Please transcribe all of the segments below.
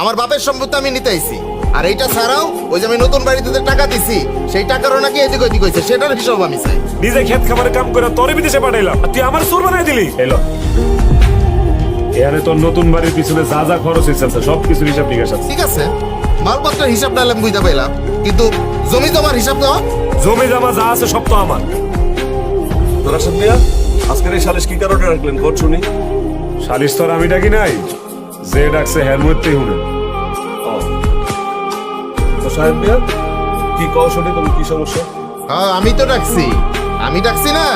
আমার বাপের সম্পত্তি আমি নিতে আইছি। আর এইটা ছাড়াও ওই যে আমি নতুন বাড়িতে যে টাকা দিছি সেই টাকারও নাকি এদিক ওদিক হয়েছে, সেটার হিসাব আমি চাই। নিজে খেত খামারে কাম করে তোরে বিদেশে পাঠাইলাম, আর তুই আমার সুর বানাই দিলি। এলো এখানে তোর নতুন বাড়ির পিছনে যা যা খরচ হয়েছে সবকিছু হিসাব নিকাশ আছে। ঠিক আছে, মালপত্রের হিসাব ডালে আমি বুঝতে পাইলাম, কিন্তু জমি জমার হিসাব দেওয়া? জমি জমা যা আছে সব তো আমার। রাশেদ মিয়া, আজকের এই সালিশ কি কারণে রাখলেন কোন শুনি? সালিশ তোর আমি ডাকি নাই, যে ডাকছে হ্যার মধ্যে শুনে। তো সাহেব মিয়া কি কও শুনি, তুমি কি সমস্যা? হ্যাঁ আমি তো ডাকছি, আমি ডাকছি না।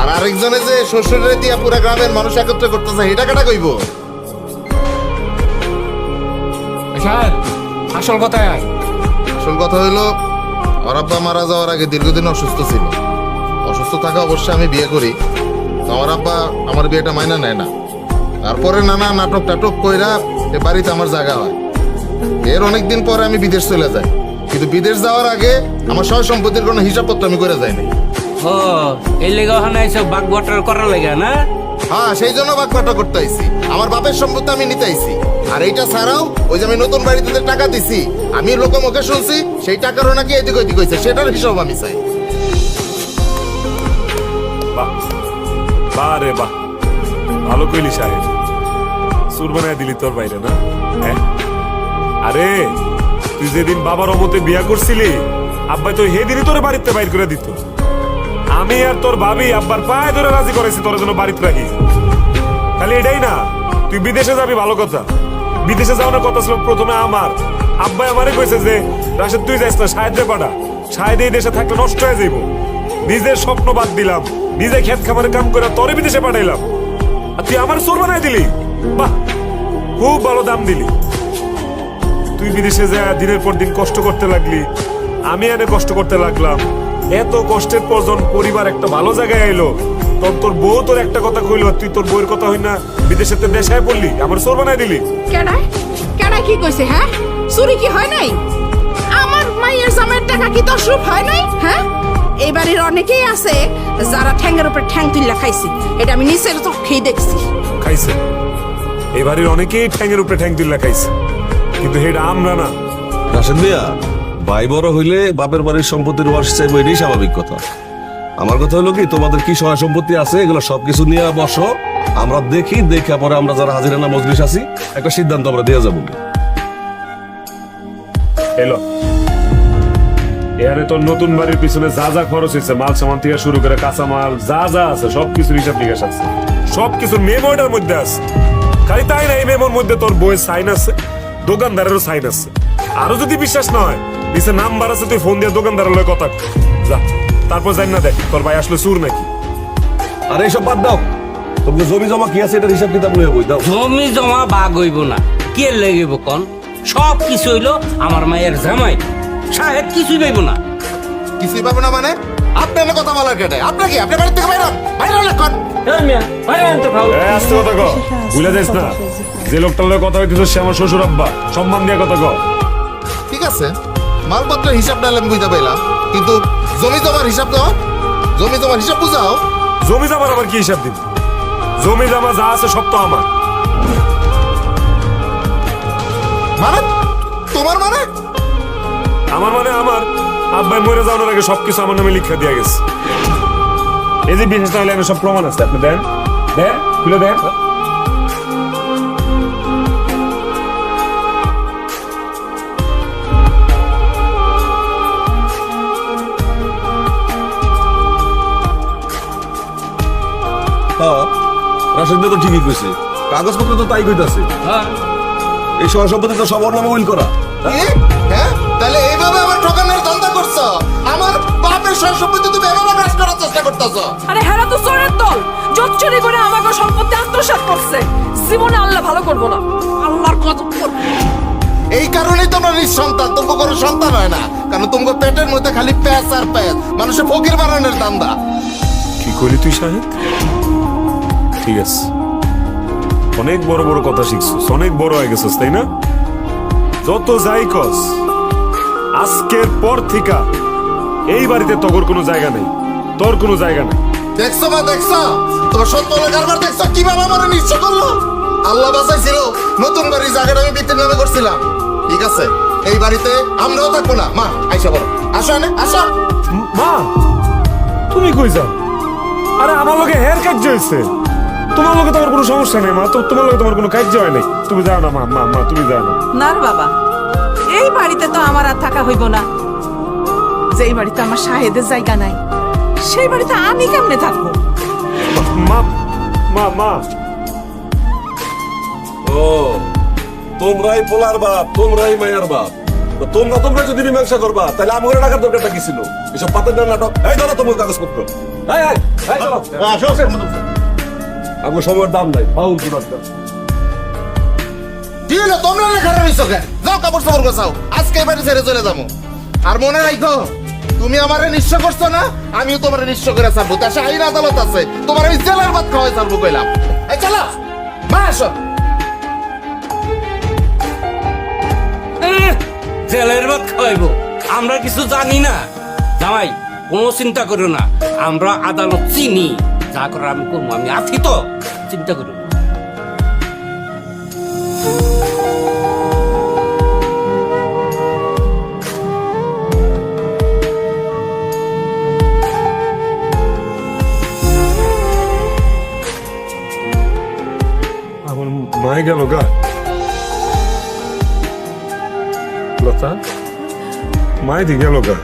আর আরেকজনে যে শ্বশুরে দিয়া পুরা গ্রামের মানুষ একত্র করতেছে এটা কাটা কইব? আসল কথা আসল কথা হইলো আমার আব্বা মারা যাওয়ার আগে দীর্ঘদিন অসুস্থ ছিল। অসুস্থ থাকা অবশ্যই আমি বিয়ে করি, তো আমার আব্বা আমার বিয়েটা মাইনা নেয় না। তারপরে নানা নাটক টাটক কইরা এ বাড়িতে আমার জায়গা হয়। এর অনেকদিন পরে আমি বিদেশ চলে যাই, কিন্তু বিদেশ যাওয়ার আগে আমার সয় সম্পত্তির কোনো হিসাবপত্র আমি করে যাইনি। ও এই লেগে ওখানে এইসব বাগ বটার করার লেগে না? হ্যাঁ, সেই জন্য বাগবাটা করতে আইছি। আমার বাপের সম্পত্তি আমি নিতে আইছি। আর এইটা ছাড়াও ওই যে আমি নতুন বাড়িতে যে টাকা দিছি, আমি লোক মুখে শুনছি সেই টাকারও নাকি এদিক ওদিক হয়েছে, সেটার হিসাব আমি চাই। বাহ বাহ রে বাহ, ভালো কইলি সাহেব, সুর বানায় দিলি তোর বাইরে না? হ্যাঁ, আরে তুই যেদিন বাবার অমতে বিয়া করছিলি আব্বাই তো সেদিনই তোর বাড়িতে বাইর করে দিত। আমি আর তোর ভাবি আব্বার পায়ে ধরে রাজি করেছি তোর জন্য বাড়িতে রাখি। খালি এটাই না, তুই বিদেশে যাবি ভালো কথা, বিদেশে যাওয়ার কথা ছিল প্রথমে আমার। আব্বাই আমারে কইছে যে রাশেদ তুই যাইস না, সাহেদে পাঠা, সাহেদ এই দেশে থাকলে নষ্ট হয়ে যাইব। নিজের স্বপ্ন বাদ দিলাম, নিজে খেত খামারে কাম করে তোরে বিদেশে পাঠাইলাম, আর তুই আমার চোর বানাই দিলি। বাহ, খুব ভালো দাম দিলি। তুই বিদেশে যা দিনের পর দিন কষ্ট করতে লাগলি, আমি এনে কষ্ট করতে লাগলাম। এত কষ্টের পর যখন পরিবার একটা ভালো জায়গায় এলো, তখন তোর বউ তোর একটা কথা কইলো, তুই তোর বউয়ের কথা হই না বিদেশে দেশায় পড়লি, আমার চোর বানাই দিলি। কেডায় কেডায় কি কইছে? হ্যাঁ, চুরি কি হয় নাই? আমার মায়ের জামাইয়ের টাকা কি দশরূপ হয় নাই? হ্যাঁ, এই বাড়ির অনেকেই আছে যারা ঠ্যাঙ্গের উপরে ঠ্যাং তুললা খাইছে, এটা আমি নিচের চোখেই দেখছি। খাইছে, এই বাড়ির অনেকেই ঠ্যাংয়ের উপরে ঠ্যাং তুললা খাইছে, কিন্তু হেটা আমরা না। রাশেদ মিয়া, ভাই বড় হইলে বাপের বাড়ির সম্পত্তির ওয়ারিশ চাইবো, এটাই স্বাভাবিক কথা। আমার কথা হলো কি, তোমাদের কি সহায় সম্পত্তি আছে এগুলো সবকিছু নিয়ে বসো, আমরা দেখি, দেখা পরে আমরা যারা হাজিরানা মজলিস আছি একটা সিদ্ধান্ত আমরা দিয়ে যাবো। এলো এখানে তোর নতুন বাড়ির পিছনে যা যা খরচ হয়েছে, মাল সামান থেকে শুরু করে কাঁচা মাল যা যা আছে সবকিছুর হিসাব নিকাশ আছে, সবকিছু মেমোটার মধ্যে আছে। খালি তাই না, এই মেমোর মধ্যে তোর বইয়ের সাইন আছে, দোকানদারেরও সাইন আছে। আরো যদি বিশ্বাস না হয়, নিচে নাম্বার আছে, তুই ফোন দিয়ে দোকানদারের লগে কথা কর। যা, তারপর জানি না দেখ তোর ভাই আসলে চুর নাকি। আর এইসব বাদ দাও, তোমাকে জমি জমা কি আছে এটার হিসাব কিতাব লইয়া বই দাও। জমি জমা বাগ হইব না, কে লেগেব কন? সব কিছু হইলো আমার মায়ের জামাই, সাহেব কিছুই পাইব না। কিছুই পাবো না মানে? আপনি এনে কথা বলার কেটে আপনার কি? আপনি বাড়ি থেকে বাইরন বাইরন এখন। আস্তে কথা কর, ভুলে যাইস না যে লোকটার লগে কথা হইতেছ সে আমার শ্বশুর আব্বা, সম্মান দিয়ে কথা কর। ঠিক আছে, মালপত্রের হিসাব ডালে আমি বুঝতে পাইলাম, কিন্তু জমি জমার হিসাব দাও, জমি জমার হিসাব বুঝাও। জমি জামার আবার কি হিসাব দিব? জমি জামা যা আছে সব তো আমার। মানে তোমার মানে? আমার মানে আমার আব্বাই মরে যাওয়ার আগে সবকিছু আমার নামে লিখে দিয়ে গেছে। এই যে বিশেষ তাহলে সব প্রমাণ আছে, আপনি দেন, দেন, খুলে দেন। হ্যাঁ, রাশেদ মিয়া তো ঠিকই কইছে, কাগজপত্র তো তাই কইতাছে। এই সহায় সম্পত্তি তো সবার নামে উইল করা। হ্যাঁ, তাহলে এইভাবে আমার ঠকানোর ধান্দা করছো? আমার বাপের সয় সম্পত্তি তুমি এভাবে কাজ করার চেষ্টা করতেছো? আরে হেরা তো চোরের দল, জোট চুরি করে আমাকে সম্পত্তি আত্মসাৎ করছে। জীবনে আল্লাহ ভালো করবো না, আল্লাহর কদম করবো। এই কারণেই তোমরা নিঃসন্তান, তোমাকে কোনো সন্তান হয় না, কারণ তোমাকে পেটের মধ্যে খালি প্যাঁচ আর প্যাঁচ, মানুষের ফকির বানানোর ধান্দা। কি করলি তুই সাহেব? ঠিক আছে, অনেক বড় বড় কথা শিখছিস, অনেক বড় হয়ে গেছিস, তাই না? যত যাই কস, আজকের পর থেকে এই বাড়িতে তোর কোনো জায়গা নেই, তোর কোনো জায়গা নেই। দেখছো মা, দেখছো তোমার সত্য কারবার, দেখছো কিভাবে আমার নিঃস্ব করলো? আল্লাহ বাঁচাইছিল, নতুন বাড়ির জায়গাটা আমি বিক্রির নামে করছিলাম। ঠিক আছে, এই বাড়িতে আমরাও থাকবো না। মা আইসা বলো, আসো এনে আসো। মা তুমি কই যাও? আরে আমার লগে হেয়ার কাজ হয়েছে, তোমার লগে তোমার কোনো সমস্যা নেই মা, তো তোমার লগে তোমার কোনো কাজ হয় নাই। তুমি যাও না মা, মা মা তুমি যাও না। না রে বাবা, এই বাড়িতে তো আমার আর থাকা হইব না। যেই বাড়িতে আমার শাহেদের জায়গা নাই, সেই বাড়িতে আমি কেমনে থাকবো? মা মা মা ও তোমরাই পোলার বাপ, তোমরাই মায়ের বাপ। তো তোমরা যদি মীমাংসা করবা তাহলে আমার টাকার দরকারটা কি ছিল? এসব পাতের নাটক। এই ধরো তোমার কাগজপত্র। আমার সময়ের দাম নাই, পাউল কি দরকার? কি হলো তোমরা খারাপ হইছো কেন? যাও কাপড় চাপড় গোছাও, আজকে এই বাড়ি ছেড়ে চলে যাবো। আর মনে রাখো, তুমি আমারে নিঃস্ব করছো না, আমিও তোমার নিঃস্ব করে ছাড়বো। দেশে আইন আদালত আছে, তোমার আমি জেলার ভাত খাওয়াই ছাড়বো কইলাম। এই চলো মা আসো। জেলের ভাত খাওয়াইবো? আমরা কিছু জানি না জামাই, কোনো চিন্তা করো না, আমরা আদালত চিনি, যা করার আমি করবো, আমি আছি তো, চিন্তা করো না। আমার মায়ে গেল গা। লতা মায়ে দি গেল গা।